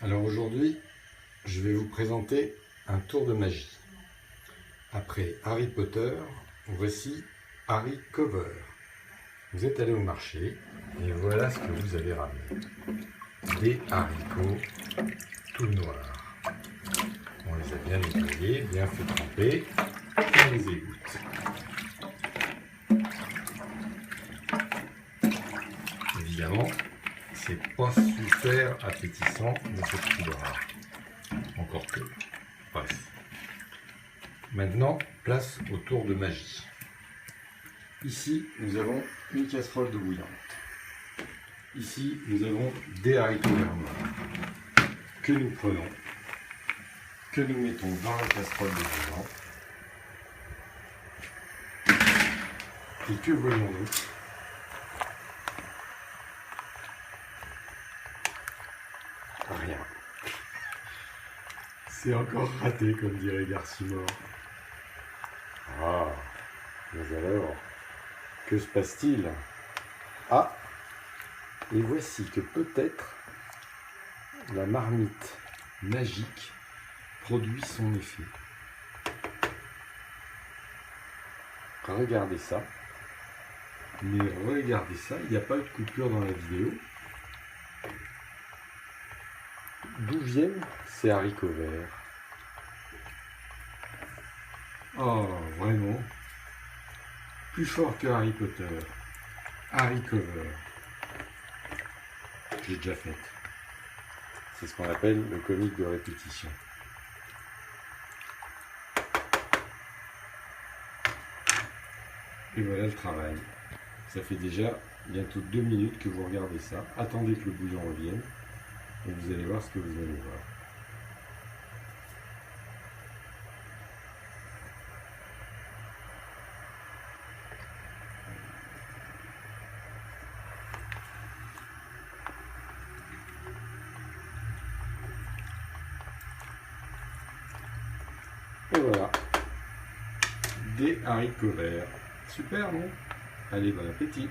Alors aujourd'hui, je vais vous présenter un tour de magie. Après Harry Potter, voici Harry Cover. Vous êtes allé au marché et voilà ce que vous avez ramené. Des haricots tout noirs. On les a bien nettoyés, bien fait tremper. On les égoutte. Évidemment, c'est pas super appétissant de cette couleur. Encore que. Bref. Maintenant, place au tour de magie. Ici, nous avons une casserole d'eau bouillante. Ici, nous avons des haricots verts noirs que nous prenons, que nous mettons dans la casserole d'eau bouillante. Et que voyons-nous? Rien. C'est encore raté, comme dirait Garcimore. Ah, mais alors, que se passe-t-il? Ah, et voici que peut-être la marmite magique produit son effet. Regardez ça. Mais regardez ça, il n'y a pas eu de coupure dans la vidéo. D'où viennent ces haricots verts? Oh, vraiment. Plus fort que Harry Potter. Harry Cover. J'ai déjà fait. C'est ce qu'on appelle le comique de répétition. Et voilà le travail. Ça fait déjà bientôt 2 minutes que vous regardez ça. Attendez que le bouillon revienne et vous allez voir ce que vous allez voir. Et voilà, des haricots verts. Super, non? Allez, bon appétit!